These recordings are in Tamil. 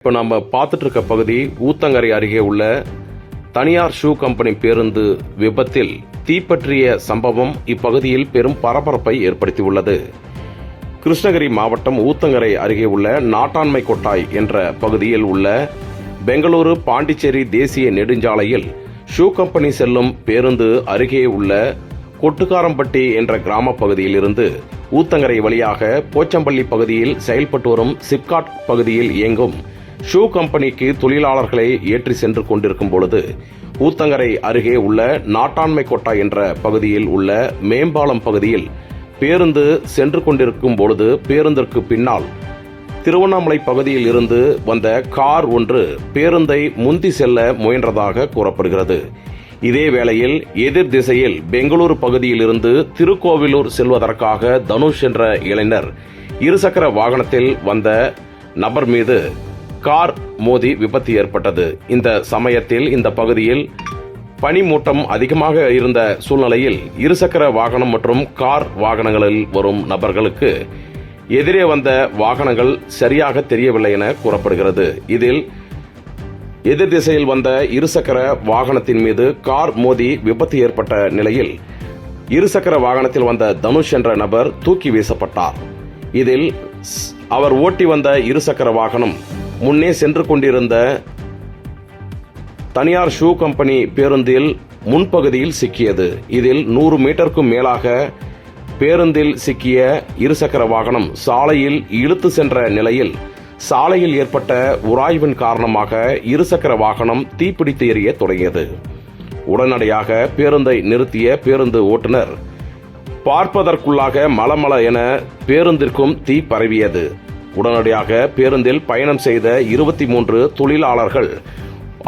இப்போ நம்ம பார்த்துட்டு இருக்க பகுதி ஊத்தங்கரை அருகே உள்ள தனியார் ஷூ கம்பெனி பேருந்து விபத்தில் தீப்பற்றிய சம்பவம் இப்பகுதியில் பெரும் பரபரப்பை ஏற்படுத்தியுள்ளது. கிருஷ்ணகிரி மாவட்டம் ஊத்தங்கரை அருகே உள்ள நாட்டாண்மை கொட்டாய் என்ற பகுதியில் உள்ள பெங்களூரு பாண்டிச்சேரி தேசிய நெடுஞ்சாலையில் ஷூ கம்பெனி செல்லும் பேருந்து அருகே உள்ள கொட்டுக்காரம்பட்டி என்ற கிராம பகுதியில் இருந்து ஊத்தங்கரை வழியாக போச்சம்பள்ளி பகுதியில் செயல்பட்டு வரும் சிப்காட் பகுதியில் இயங்கும் ஷூ கம்பெனிக்கு தொழிலாளர்களை ஏற்றி சென்று கொண்டிருக்கும் பொழுது ஊத்தங்கரை அருகே உள்ள நாட்டாண்மை கொட்டா என்ற பகுதியில் உள்ள மேம்பாலம் பகுதியில் பேருந்து சென்று கொண்டிருக்கும் பொழுது பேருந்திற்கு பின்னால் திருவண்ணாமலை பகுதியில் இருந்து வந்த கார் ஒன்று பேருந்தை முந்தி செல்ல முயன்றதாக கூறப்படுகிறது. இதே வேளையில் எதிர் திசையில் பெங்களூரு பகுதியில் இருந்து திருக்கோவிலூர் செல்வதற்காக தனுஷ் என்ற இளைஞர் இருசக்கர வாகனத்தில் வந்த நபர் மீது கார் மோதி விபத்து ஏற்பட்டது. இந்த சமயத்தில் இந்த பகுதியில் பனிமூட்டம் அதிகமாக இருந்த சூழ்நிலையில் இருசக்கர வாகனம் மற்றும் கார் வாகனங்களில் வரும் நபர்களுக்கு எதிரே வந்த வாகனங்கள் சரியாக தெரியவில்லை என கூறப்படுகிறது. இதில் எதிர் திசையில் வந்த இருசக்கர வாகனத்தின் மீது கார் மோதி விபத்து ஏற்பட்ட நிலையில் இருசக்கர வாகனத்தில் வந்த தனுஷ் என்ற நபர் தூக்கி வீசப்பட்டார். இதில் அவர் ஓட்டி வந்த இருசக்கர வாகனம் முன்னே சென்று கொண்டிருந்த தனியார் ஷூ கம்பெனி பேருந்தில் முன்பகுதியில் சிக்கியது. இதில் 100 மீட்டருக்கும் மேலாக பேருந்தில் சிக்கிய இருசக்கர வாகனம் சாலையில் இழுத்து சென்ற நிலையில் சாலையில் ஏற்பட்ட உராய்வின் காரணமாக இருசக்கர வாகனம் தீப்பிடித்து எரிய தொடங்கியது. உடனடியாக பேருந்தை நிறுத்திய பேருந்து ஓட்டுநர் பார்ப்பதற்குள்ளாக மலமல என பேருந்திற்கும் தீ பரவியது. உடனடியாக பேருந்தில் பயணம் செய்த 23 தொழிலாளர்கள்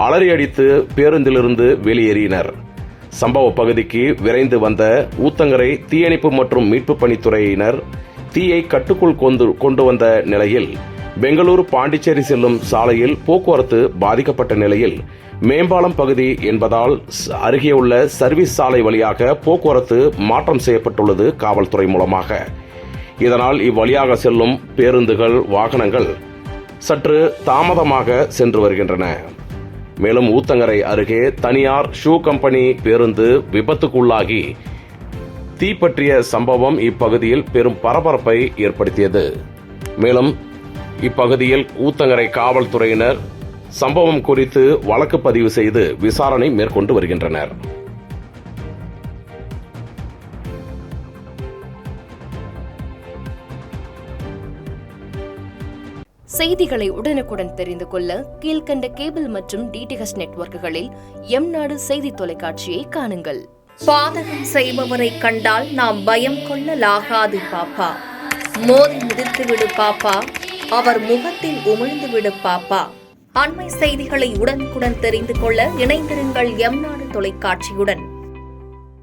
அலறியடித்து பேருந்திலிருந்து வெளியேறினர். சம்பவ பகுதிக்கு விரைந்து வந்த ஊத்தங்கரை தீயணைப்பு மற்றும் மீட்பு பணித்துறையினர் தீயை கட்டுக்குள் கொண்டு வந்த நிலையில் பெங்களூரு பாண்டிச்சேரி செல்லும் சாலையில் போக்குவரத்து பாதிக்கப்பட்ட நிலையில் மேம்பாலம் பகுதி என்பதால் அருகே உள்ள சர்வீஸ் சாலை வழியாக போக்குவரத்து மாற்றம் செய்யப்பட்டுள்ளது காவல்துறை மூலமாக. இதனால் இவ்வழியாக செல்லும் பேருந்துகள் வாகனங்கள் சற்று தாமதமாக சென்று வருகின்றன. மேலும் ஊத்தங்கரை அருகே தனியார் ஷூ கம்பெனி பேருந்து விபத்துக்குள்ளாகி தீப்பற்றிய சம்பவம் இப்பகுதியில் பெரும் பரபரப்பை ஏற்படுத்தியது. மேலும் இப்பகுதியில் ஊத்தங்கரை காவல்துறையினர் சம்பவம் குறித்து வழக்கு பதிவு செய்து விசாரணை மேற்கொண்டு வருகின்றனர். செய்திகளை உடனுக்குடன் தெரிந்து கொள்ள கீழ்கண்ட கேபிள் மற்றும் டிடிஎச் நெட்வொர்க்குகளில் எம்நாடு செய்தி தொலைக்காட்சியை காணுங்கள். பாதகம் செய்பவரை கண்டால் நாம் பயம் கொள்ளலாகாது பாப்பா. மோதி மிதித்துவிடு பாப்பா, அவர் முகத்தில் உமிழ்ந்துவிடு பாப்பா. அண்மை செய்திகளை உடனுக்குடன் தெரிந்து கொள்ள இணைந்திருங்கள் எம்நாடு தொலைக்காட்சியுடன்.